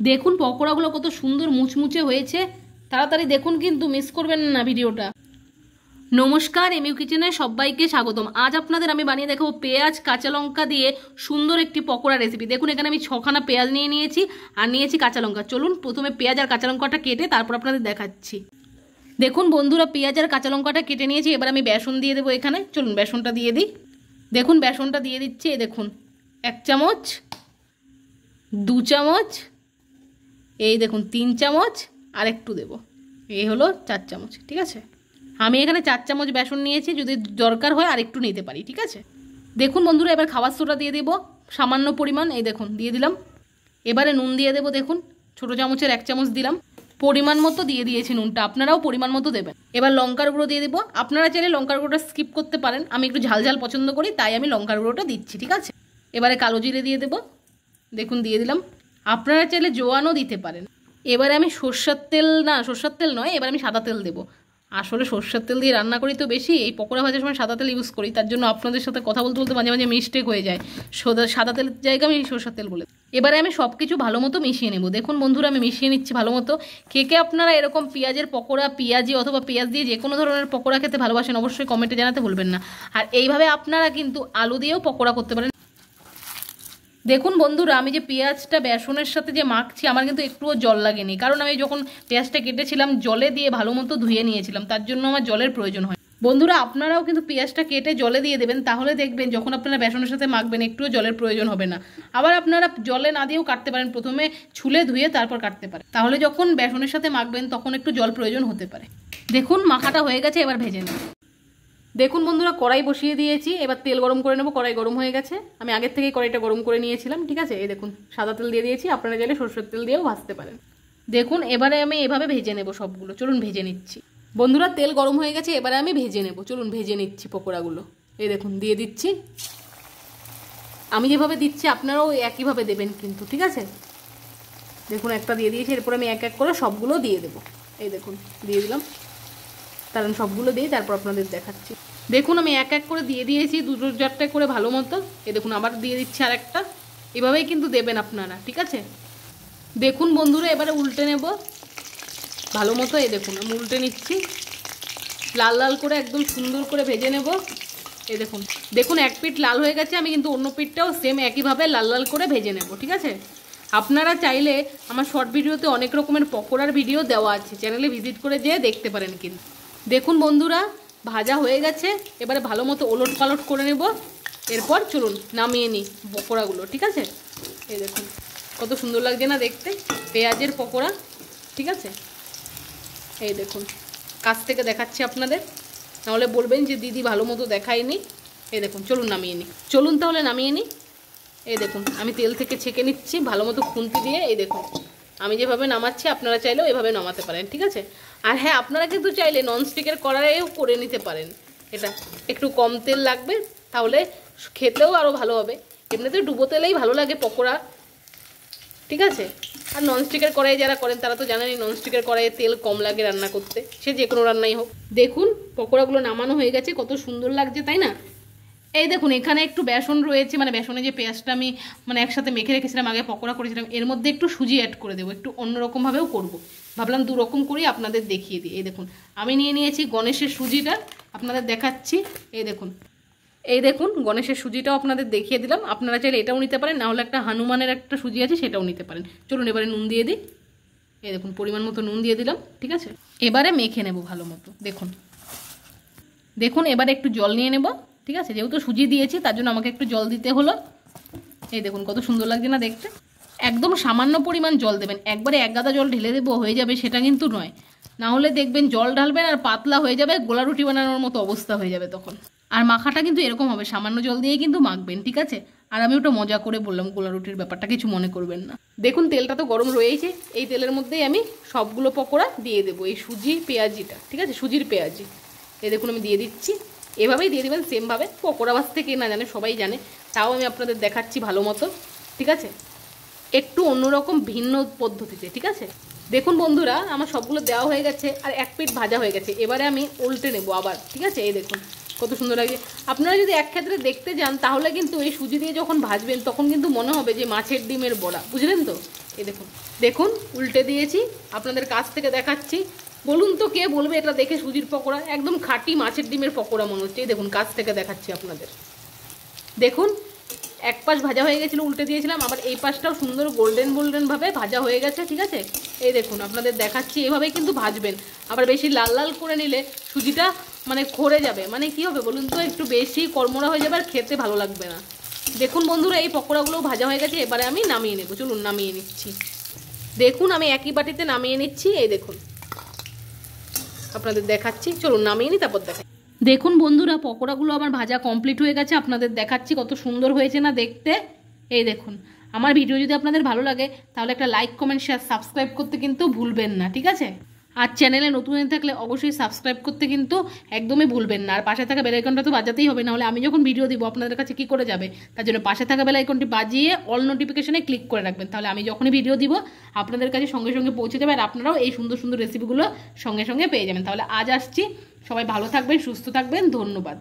দেখুন পকোড়াগুলো কত সুন্দর মুচমুচে হয়েছে, তাড়াতাড়ি দেখুন কিন্তু মিস করবেন না ভিডিওটা। নমস্কার, এমইউ কিচেনে সবাইকে স্বাগতম। আজ আপনাদের আমি বানিয়ে দেখাবো পেঁয়াজ কাঁচা লঙ্কা দিয়ে সুন্দর একটি পকোড়া রেসিপি। দেখুন এখানে আমি 6খানা পেঁয়াজ নিয়ে নিয়েছি আর নিয়েছি কাঁচা লঙ্কা। চলুন প্রথমে পেঁয়াজ আর কাঁচা লঙ্কাটা কেটে তারপর আপনাদের দেখাচ্ছি। দেখুন বন্ধুরা, পেঁয়াজ আর কাঁচা লঙ্কাটা কেটে নিয়েছি। এবার আমি বেসন দিয়ে দেবো এখানে। চলুন বেসনটা দিয়ে দিই। দেখুন বেসনটা দিয়ে দিচ্ছি। এই দেখুন 1 চামচ, 2 চামচ, এই দেখুন 3 চামচ আর একটু দেবো, এই হলো 4 চামচ। ঠিক আছে, আমি এখানে 4 চামচ বেসন নিয়েছি, যদি দরকার হয় আর একটু নিতে পারি। ঠিক আছে, দেখুন বন্ধুরা এবার খাবার সোডা দিয়ে দেবো সামান্য পরিমাণ, এই দেখুন দিয়ে দিলাম। এবারে নুন দিয়ে দেবো, দেখুন ছোটো চামচের 1 চামচ দিলাম, পরিমাণ মতো দিয়ে দিয়েছি নুনটা, আপনারাও পরিমাণ মতো দেবেন। এবার লঙ্কার গুঁড়ো দিয়ে দেবো, আপনারা চাইলে লঙ্কার গুঁড়োটা স্কিপ করতে পারেন, আমি একটু ঝাল ঝাল পছন্দ করি তাই আমি লঙ্কার গুঁড়োটা দিচ্ছি। ঠিক আছে, এবারে কালো জিরে দিয়ে দেবো, দেখুন দিয়ে দিলাম, আপনারা চাইলে জোয়ানও দিতে পারেন। এবারে আমি সর্ষের তেল নয়, এবার আমি সাদা তেল দেবো। আসলে সর্ষের তেল দিয়ে রান্না করি তো বেশি, এই পকোড়া ভাজার সময় সাদা তেল ইউজ করি, তার জন্য আপনাদের সাথে কথা বলতে বলতে মাঝে মাঝে মিস্টেক হয়ে যায়, সাদা তেলের জায়গায় আমি সর্ষের তেল বলে। এবারে আমি সব কিছু ভালো মতো মিশিয়ে নেব। দেখুন বন্ধুরা আমি মিশিয়ে নিচ্ছি ভালো মতো। কে আপনারা এরকম পেঁয়াজের পকোড়া, পেঁয়াজি অথবা পেঁয়াজ দিয়ে যে কোনো ধরনের পকোড়া খেতে ভালোবাসেন অবশ্যই কমেন্টে জানাতে ভুলবেন না। আর এইভাবে আপনারা কিন্তু আলু দিয়েও পকোড়া করতে পারেন। দেখুন বন্ধুরা আমি যে পেঁয়াজটা বেসনের সাথে যে মাখছি, আমার কিন্তু একটুও জল লাগেনি, কারণ আমি যখন পেঁয়াজটা কেটেছিলাম জলে দিয়ে ভালো মতো ধুয়ে নিয়েছিলাম, তার জন্য আমার জলের প্রয়োজন হয়। বন্ধুরা আপনারাও কিন্তু পেঁয়াজটা কেটে জলে দিয়ে দেবেন, তাহলে দেখবেন যখন আপনারা বেসনের সাথে মাখবেন একটুও জলের প্রয়োজন হবে না। আবার আপনারা জলে না দিয়েও কাটতে পারেন, প্রথমে ছুলে ধুয়ে তারপর কাটতে পারেন, তাহলে যখন বেসনের সাথে মাখবেন তখন একটু জল প্রয়োজন হতে পারে। দেখুন মাখাটা হয়ে গেছে, এবার ভেজে নেব। দেখুন বন্ধুরা কড়াই বসিয়ে দিয়েছি, এবার তেল গরম করে নেব। কড়াই গরম হয়ে গেছে, আমি আগের থেকেই কড়াইটা গরম করে নিয়েছিলাম। ঠিক আছে, এই দেখুন সাদা তেল দিয়ে দিয়েছি, আপনারা চাইলে সরষের তেল দিয়েও ভাজতে পারেন। দেখুন এবারে আমি এভাবে ভেজে নেব সবগুলো। চলুন ভেজে নিচ্ছি। বন্ধুরা তেল গরম হয়ে গেছে, এবারে আমি ভেজে নেব। চলুন ভেজে নিচ্ছি পকোড়াগুলো। এই দেখুন দিয়ে দিচ্ছি, আমি যেভাবে দিচ্ছি আপনারাও একইভাবে দেবেন কিন্তু। ঠিক আছে, দেখুন একটা দিয়ে দিয়েছি, এরপর আমি এক এক করে সবগুলো দিয়ে দেবো। এই দেখুন দিয়ে দিলাম, কারণ সবগুলো দিই তারপর আপনাদের দেখাচ্ছি। দেখুন আমি এক এক করে দিয়ে দিয়েছি, 2-4টা করে ভালো মতো। এই দেখুন আবার দিয়ে দিচ্ছি আর একটা, এভাবেই কিন্তু দেবেন আপনারা। ঠিক আছে, দেখুন বন্ধুরা এবারে উল্টে নেব ভালো মতো। এই দেখুন আমি উল্টে নিচ্ছি, লাল লাল করে একদম সুন্দর করে ভেজে নেব। এই দেখুন দেখুন এক পিঠ লাল হয়ে গেছে, আমি কিন্তু অন্য পিঠটাও সেম একইভাবে লাল লাল করে ভেজে নেব। ঠিক আছে, আপনারা চাইলে আমার শর্ট ভিডিওতে অনেক রকমের পকোড়ার ভিডিও দেওয়া আছে, চ্যানেলে ভিজিট করে যেয়ে দেখতে পারেন কিন্তু। দেখুন বন্ধুরা ভাজা হয়ে গেছে, এবারে ভালো মতো ওলট পালট করে নেব। এরপর চলুন নামিয়ে নিই পকোড়াগুলো। ঠিক আছে, এই দেখুন কত সুন্দর লাগছে না দেখতে পেঁয়াজের পকোড়া। ঠিক আছে, এই দেখুন কাছ থেকে দেখাচ্ছি আপনাদের, নাহলে বলবেন যে দিদি ভালো মতো দেখায়নি। এই দেখুন চলুন নামিয়ে নিই। চলুন তাহলে নামিয়ে নিই। এই দেখুন আমি তেল থেকে ছেঁকে নিচ্ছি ভালো মতো খুন্তি দিয়ে। এই দেখুন আমি যেভাবে নামাচ্ছি আপনারা চাইলেও এভাবে নামাতে পারেন। ঠিক আছে, আর হ্যাঁ আপনারা কিন্তু চাইলে ননস্টিকের কড়াইয়েও করে নিতে পারেন, এটা একটু কম তেল লাগবে, তাহলে খেতেও আরও ভালো হবে। এমনিতে ডুবো তেলেই ভালো লাগে পকোড়া। ঠিক আছে, আর ননস্টিকের কড়াই যারা করেন তারা তো জানেনই ননস্টিকের কড়াইয়ে তেল কম লাগে রান্না করতে, সে যে কোনো রান্নাই হোক। দেখুন পকোড়াগুলো নামানো হয়ে গেছে, কত সুন্দর লাগছে তাই না। এই দেখুন এখানে একটু বেসন রয়েছে, মানে বেসনে যে পেঁয়াজটা আমি একসাথে মেখে রেখেছিলাম, আগে পকোড়া করেছিলাম, এর মধ্যে একটু সুজি অ্যাড করে দেবো, একটু অন্যরকমভাবেও করবো, ভাবলাম 2 রকম করি আপনাদের দেখিয়ে দিই। এই দেখুন আমি নিয়ে নিয়েছি গণেশের সুজিটা, আপনাদের দেখাচ্ছি। এই দেখুন গণেশের সুজিটাও আপনাদের দেখিয়ে দিলাম, আপনারা চাইলে এটাও নিতে পারেন, নাহলে একটা হনুমানের একটা সুজি আছে সেটাও নিতে পারেন। চলুন এবারে নুন দিয়ে দিই। এই দেখুন পরিমাণ মতো নুন দিয়ে দিলাম। ঠিক আছে, এবারে মেখে নেব ভালো মতো। দেখুন এবারে একটু জল নিয়ে নেব। ঠিক আছে, যেহেতু সুজি দিয়েছি তার জন্য আমাকে একটু জল দিতে হলো। এই দেখুন কত সুন্দর লাগছে না দেখতে। একদম সামান্য পরিমাণ জল দেবেন, একবারে 1 গাদা জল ঢেলে দেবো হয়ে যাবে সেটা কিন্তু নয়, না হলে দেখবেন জল ঢালবেন আর পাতলা হয়ে যাবে, গোলা রুটি বানানোর মতো অবস্থা হয়ে যাবে তখন। আর মাখাটা কিন্তু এরকম হবে, সামান্য জল দিয়ে কিন্তু মাখবেন। ঠিক আছে, আর আমি ওটা মজা করে বললাম গোলা রুটির ব্যাপারটা, কিছু মনে করবেন না। দেখুন তেলটা তো গরম রয়েছে, এই তেলের মধ্যেই আমি সবগুলো পকোড়া দিয়ে দেবো, এই সুজি পেঁয়াজিটা। ঠিক আছে, সুজির পেঁয়াজি। এই দেখুন আমি দিয়ে দিচ্ছি, এভাবেই দিয়ে দেবেন সেমভাবে। পকোড়া ভাজতে কে না জানে, সবাই জানে, তাও আমি আপনাদের দেখাচ্ছি ভালো মতো। ঠিক আছে, একটু অন্যরকম ভিন্ন পদ্ধতিতে। ঠিক আছে, দেখুন বন্ধুরা আমার সবগুলো দেওয়া হয়ে গেছে আর এক পিঠ ভাজা হয়ে গেছে, এবারে আমি উল্টে নেব আবার। ঠিক আছে, এই দেখুন কত সুন্দর লাগে। আপনারা যদি এক ক্ষেত্রে দেখতে যান তাহলে কিন্তু এই সুজি দিয়ে যখন ভাজবেন তখন কিন্তু মনে হবে যে মাছের ডিমের বড়া, বুঝলেন তো? এই দেখুন দেখুন উল্টে দিয়েছি, আপনাদের কাছ থেকে দেখাচ্ছি। বলুন তো কে বলবে এটা দেখে সুজির পকোড়া? একদম খাঁটি মাছের ডিমের পকোড়া মনে হচ্ছে। এই দেখুন কাছ থেকে দেখাচ্ছি আপনাদের। দেখুন এক পাশ ভাজা হয়ে গেছিলো, উল্টে দিয়েছিলাম, আবার এই পাশটাও সুন্দর গোল্ডেন গোল্ডেন ভাবে ভাজা হয়ে গেছে। ঠিক আছে, এই দেখুন আপনাদের দেখাচ্ছি, এভাবেই কিন্তু ভাজবেন। আবার বেশি লাল লাল করে নিলে সুজিটা মানে খড়ে যাবে, মানে কি হবে বলুন তো, একটু বেশি কড়মড়া হয়ে যাবে আর খেতে ভালো লাগবে না। দেখুন বন্ধুরা এই পকোড়াগুলো ভাজা হয়ে গেছে, এবারে আমি নামিয়ে নেব। চলুন নামিয়ে নিচ্ছি। দেখুন আমি একই বাটিতে নামিয়ে নিচ্ছি। এই দেখুন আপনাদের দেখাচ্ছি, চলুন নামিয়ে নিই তারপর দেখাই। দেখুন বন্ধুরা পকোড়াগুলো আমার ভাজা কমপ্লিট হয়ে গেছে, আপনাদের দেখাচ্ছি কত সুন্দর হয়েছে না দেখতে। এই দেখুন আমার ভিডিও যদি আপনাদের ভালো লাগে তাহলে একটা লাইক কমেন্ট শেয়ার সাবস্ক্রাইব করতে কিন্তু ভুলবেন না, ঠিক আছে? আর চ্যানেলে নতুন হয়ে থাকলে অবশ্যই সাবস্ক্রাইব করতে কিন্তু একদমই ভুলবেন না। আর পাশে থাকা বেল আইকনটা তো বাজাতেই হবে, নাহলে আমি যখন ভিডিও দিব আপনাদের কাছে কি করে যাবে? তার জন্য পাশে থাকা বেল আইকনটি বাজিয়ে অল নোটিফিকেশনে ক্লিক করে রাখবেন, তাহলে আমি যখনই ভিডিও দিব আপনাদের কাছে সঙ্গে সঙ্গে পৌঁছে যাবে, আর আপনারাও এই সুন্দর সুন্দর রেসিপিগুলো সঙ্গে সঙ্গে পেয়ে যাবেন। তাহলে আজ আসছি, সবাই ভালো থাকবেন, সুস্থ থাকবেন, ধন্যবাদ।